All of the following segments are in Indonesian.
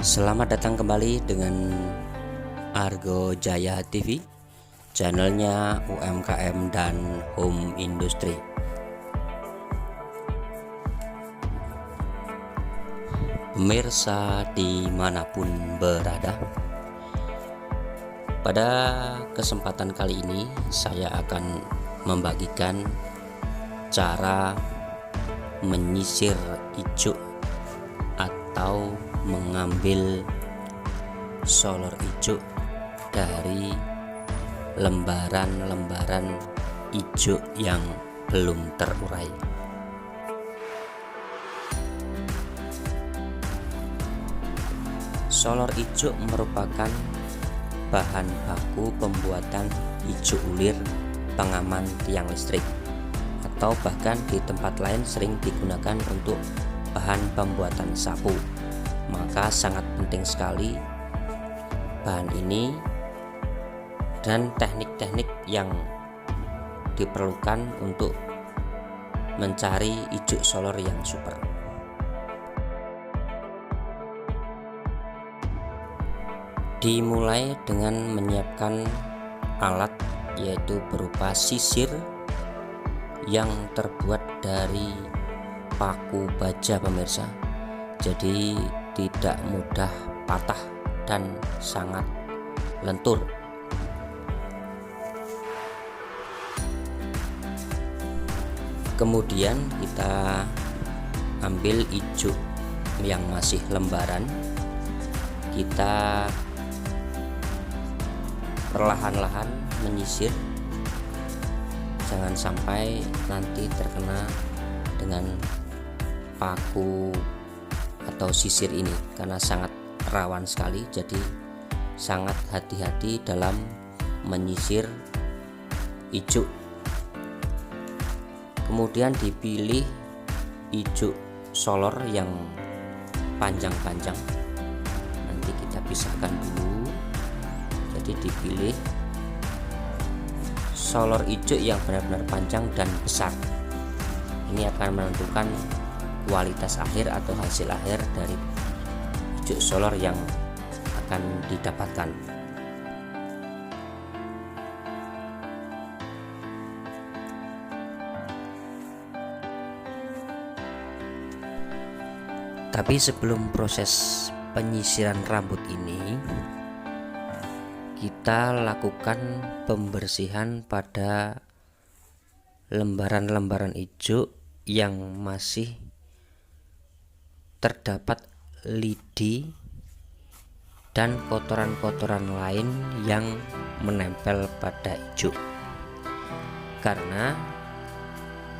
Selamat datang kembali dengan Argo Jaya TV, channelnya UMKM dan Home Industry. Pemirsa dimanapun berada, pada kesempatan kali ini saya akan membagikan cara menyisir ijuk atau mengambil solar ijuk dari lembaran-lembaran ijuk yang belum terurai. Solar ijuk merupakan bahan baku pembuatan ijuk ulir pengaman tiang listrik, atau bahkan di tempat lain sering digunakan untuk bahan pembuatan sapu. Maka sangat penting sekali bahan ini dan teknik-teknik yang diperlukan untuk mencari ijuk solar yang super. Dimulai dengan menyiapkan alat, yaitu berupa sisir yang terbuat dari paku baja, pemirsa. Jadi tidak mudah patah dan sangat lentur. Kemudian kita ambil ijuk yang masih lembaran, kita perlahan-lahan menyisir, jangan sampai nanti terkena dengan paku atau sisir ini, karena sangat rawan sekali. Jadi sangat hati-hati dalam menyisir ijuk. Kemudian dipilih ijuk solar yang panjang-panjang, nanti kita pisahkan dulu. Jadi dipilih solar ijuk yang benar-benar panjang dan besar. Ini akan menentukan kualitas akhir atau hasil akhir dari ijuk solar yang akan didapatkan. Tapi sebelum proses penyisiran rambut ini, kita lakukan pembersihan pada lembaran-lembaran ijuk yang masih terdapat lidi dan kotoran-kotoran lain yang menempel pada ijuk. Karena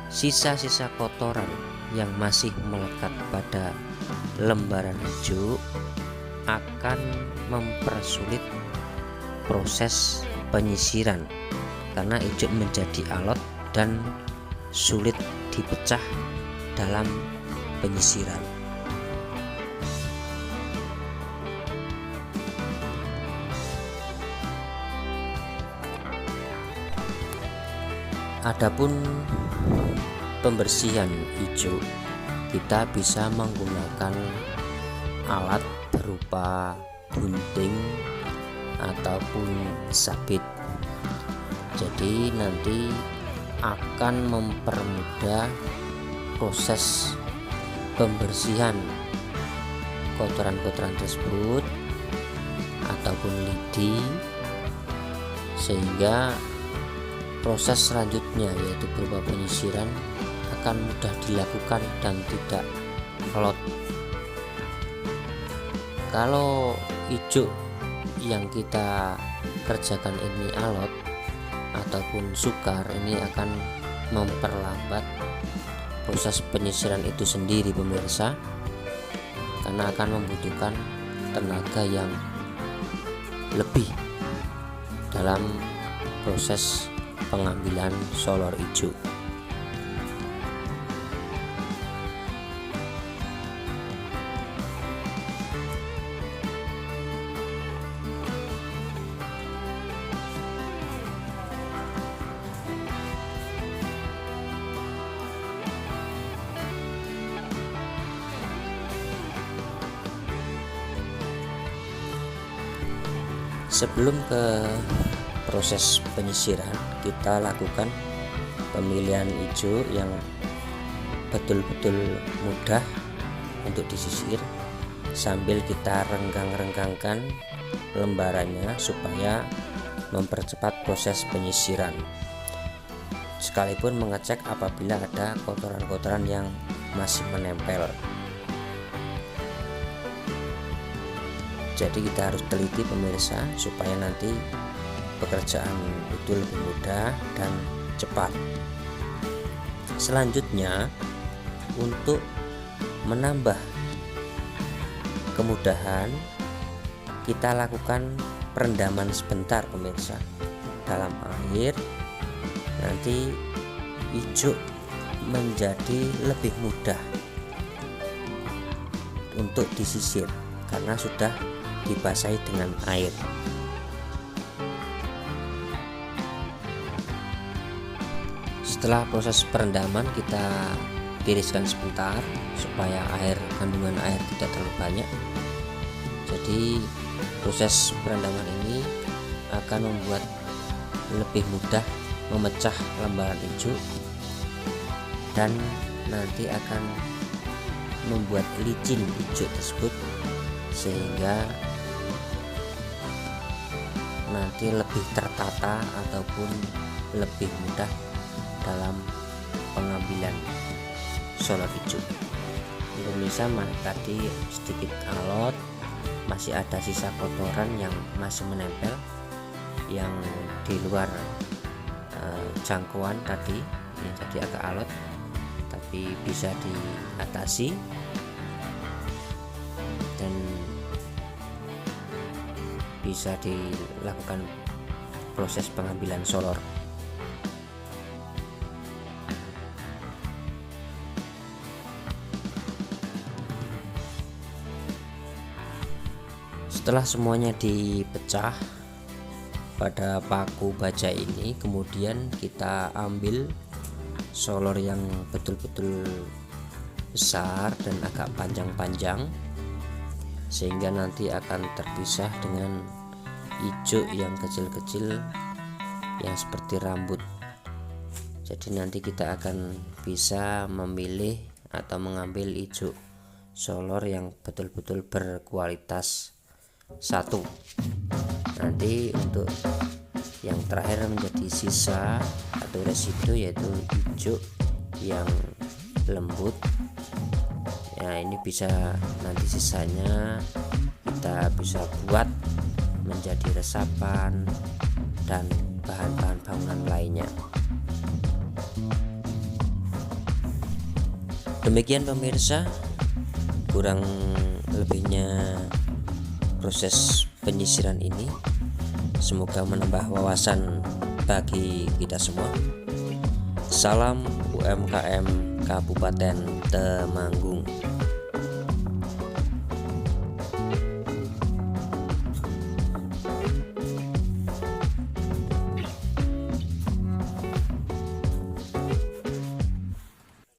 sisa-sisa kotoran yang masih melekat pada lembaran ijuk akan mempersulit proses penyisiran, karena ijuk menjadi alot dan sulit dipecah dalam penyisiran. Adapun pembersihan ijuk, kita bisa menggunakan alat berupa gunting ataupun sabit. Jadi nanti akan mempermudah proses pembersihan kotoran-kotoran tersebut ataupun lidi, sehingga proses selanjutnya yaitu berupa penyisiran akan mudah dilakukan dan tidak alot. Kalau ijuk yang kita kerjakan ini alot ataupun sukar, ini akan memperlambat proses penyisiran itu sendiri, pemirsa, karena akan membutuhkan tenaga yang lebih dalam proses pengambilan solar ijuk. Sebelum ke proses penyisiran, kita lakukan pemilihan hijau yang betul-betul mudah untuk disisir, sambil kita renggang-renggangkan lembarannya supaya mempercepat proses penyisiran, sekalipun mengecek apabila ada kotoran-kotoran yang masih menempel. Jadi kita harus teliti pemirsa, supaya nanti pekerjaan itu lebih mudah dan cepat. Selanjutnya, untuk menambah kemudahan, kita lakukan perendaman sebentar pemirsa dalam air. Nanti hijau menjadi lebih mudah untuk disisir karena sudah dibasahi dengan air. Setelah proses perendaman, kita tiriskan sebentar supaya kandungan air tidak terlalu banyak. Jadi proses perendaman ini akan membuat lebih mudah memecah lembaran hijau dan nanti akan membuat licin hijau tersebut, sehingga nanti lebih tertata ataupun lebih mudah dalam pengambilan solor hijau. Pemirsa, tadi sedikit alot, masih ada sisa kotoran yang masih menempel yang di luar jangkauan tadi, jadi agak alot, tapi bisa diatasi dan bisa dilakukan proses pengambilan solor. Setelah semuanya dipecah pada paku baja ini, kemudian kita ambil solor yang betul-betul besar dan agak panjang-panjang, sehingga nanti akan terpisah dengan hijau yang kecil-kecil yang seperti rambut. Jadi nanti kita akan bisa memilih atau mengambil hijau solor yang betul-betul berkualitas satu. Nanti untuk yang terakhir menjadi sisa atau residu, yaitu hijau yang lembut. Ya, ini bisa nanti sisanya kita bisa buat menjadi resapan dan bahan-bahan bangunan lainnya. Demikian pemirsa, kurang lebihnya proses penyisiran ini semoga menambah wawasan bagi kita semua. Salam UMKM Kabupaten Temanggung.